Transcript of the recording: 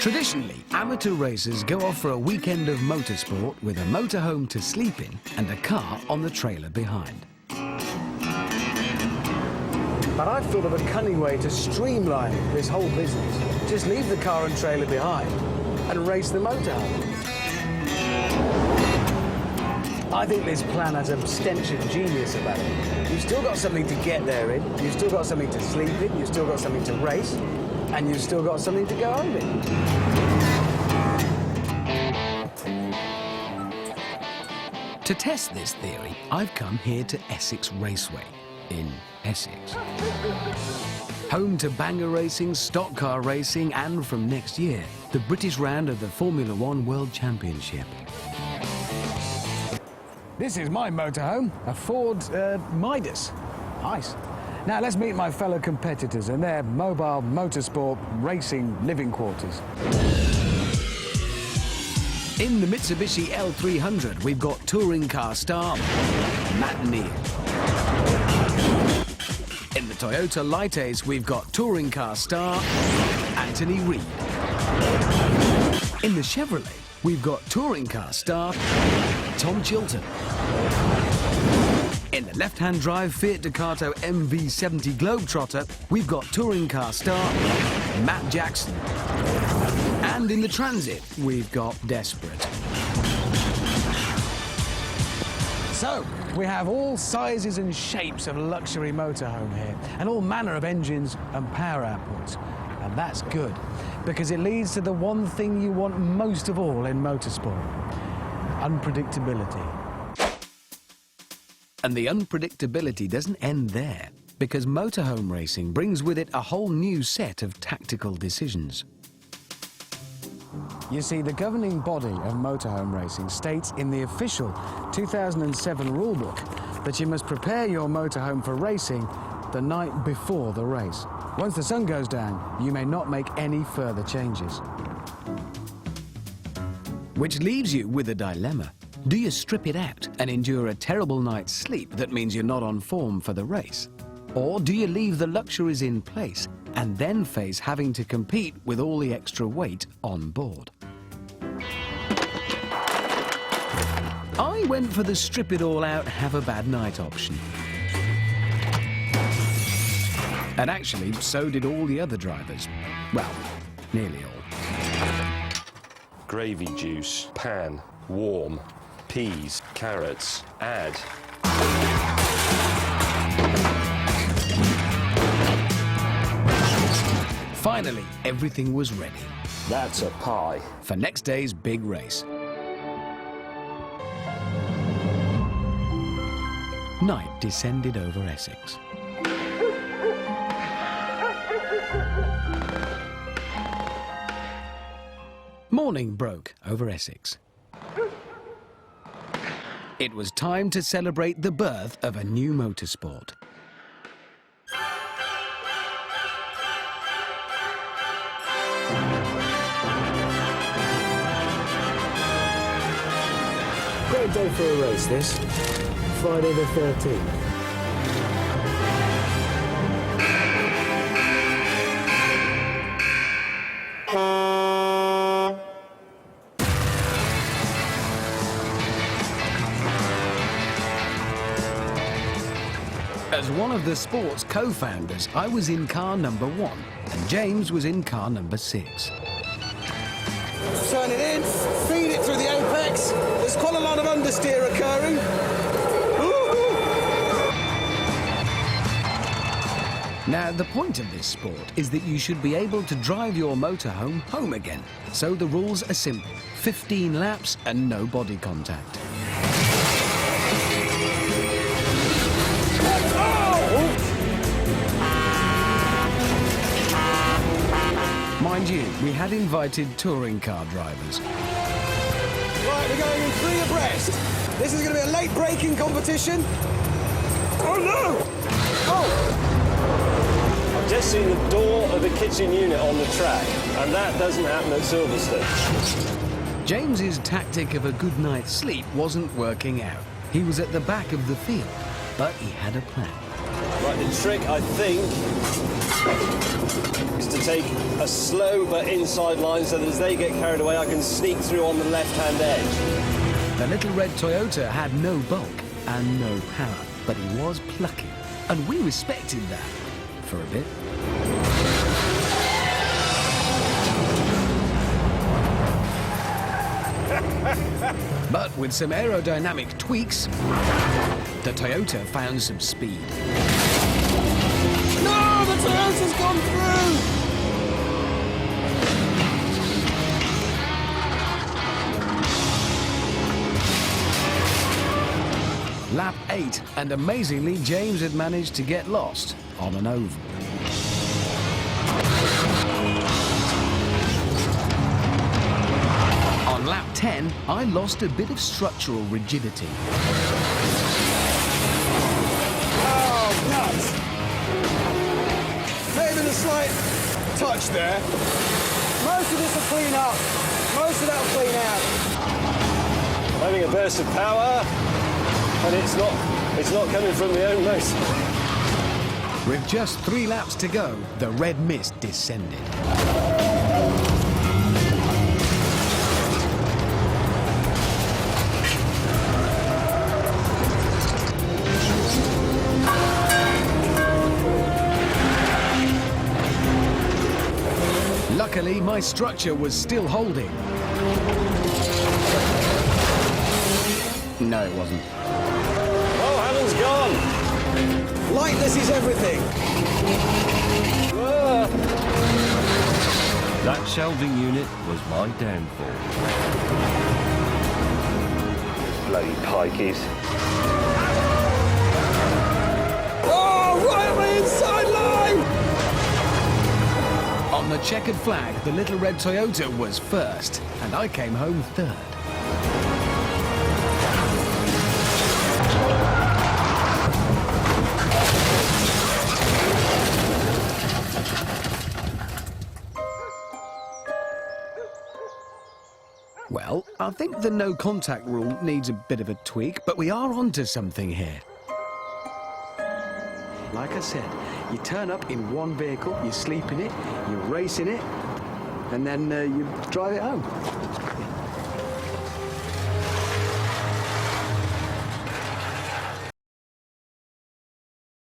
Traditionally, amateur racers go off for a weekend of motorsport with a motorhome to sleep in and a car on the trailer behind. But I've thought of a cunning way to streamline this whole business. Just leave the car and trailer behind and race the motorhome. I think this plan has a stench of genius about it. You've still got something to get there in, you've still got something to sleep in, you've still got something to race, and you've still got something to go home in. To test this theory, I've come here to Essex Raceway in Essex. Home to banger racing, stock car racing, and from next year, the British round of the Formula One World Championship. This is my motorhome, a Ford Midas. Nice. Now let's meet my fellow competitors in their mobile motorsport racing living quarters. In the Mitsubishi L300, we've got touring car star Matt Neal. In the Toyota Lightace, we've got touring car star Anthony Reid. In the Chevrolet, we've got touring car star Tom Chilton. In the left-hand drive Fiat Ducato MV70 Globetrotter, we've got touring car star Matt Jackson. And in the Transit, we've got Desperate. So, we have all sizes and shapes of luxury motorhome here, and all manner of engines and power outputs. And that's good, because it leads to the one thing you want most of all in motorsport: unpredictability. And the unpredictability doesn't end there, because motorhome racing brings with it a whole new set of tactical decisions. You see, the governing body of motorhome racing states in the official 2007 rulebook that you must prepare your motorhome for racing the night before the race. Once the sun goes down, you may not make any further changes. Which leaves you with a dilemma. Do you strip it out and endure a terrible night's sleep that means you're not on form for the race? Or do you leave the luxuries in place and then face having to compete with all the extra weight on board? I went for the strip it all out, have a bad night option. And actually, so did all the other drivers. Well, nearly all. Gravy juice, pan, warm, peas, carrots, add. Finally, everything was ready. That's a pie. For next day's big race. Night descended over Essex. Morning broke over Essex. It was time to celebrate the birth of a new motorsport. Great day for a race, this. Friday the 13th. As one of the sport's co-founders, I was in car number 1, and James was in car number 6. Turn it in, feed it through the apex. There's quite a lot of understeer occurring. Now, the point of this sport is that you should be able to drive your motorhome home again. So the rules are simple: 15 laps and no body contact. Mind you, we had invited touring car drivers. Right, we're going in 3 abreast. This is going to be a late braking competition. Oh no! Oh! I've just seen the door of the kitchen unit on the track, and that doesn't happen at Silverstone. James's tactic of a good night's sleep wasn't working out. He was at the back of the field, but he had a plan. Right, the trick, I think, is to take a slow but inside line so that as they get carried away, I can sneak through on the left-hand edge. The little red Toyota had no bulk and no power, but he was plucky, and we respected that for a bit. But with some aerodynamic tweaks, the Toyota found some speed. No, the Toyota's gone through! Lap 8, and amazingly, James had managed to get lost on an oval. On lap 10, I lost a bit of structural rigidity. Oh, nuts! Maybe a slight touch there. Most of this will clean up. Most of that will clean out. Having a burst of power, and it's not coming from the own motor. With just 3 laps to go, the red mist descended. Luckily, my structure was still holding. No, it wasn't. Oh, Alan's gone! Lightness is everything. Whoa. That shelving unit was my downfall. Bloody pikeys. Oh, right on the inside line! On the checkered flag, the little red Toyota was first, and I came home third. Well, I think the no contact rule needs a bit of a tweak, but we are onto something here. Like I said, you turn up in one vehicle, you sleep in it, you race in it, and then you drive it home.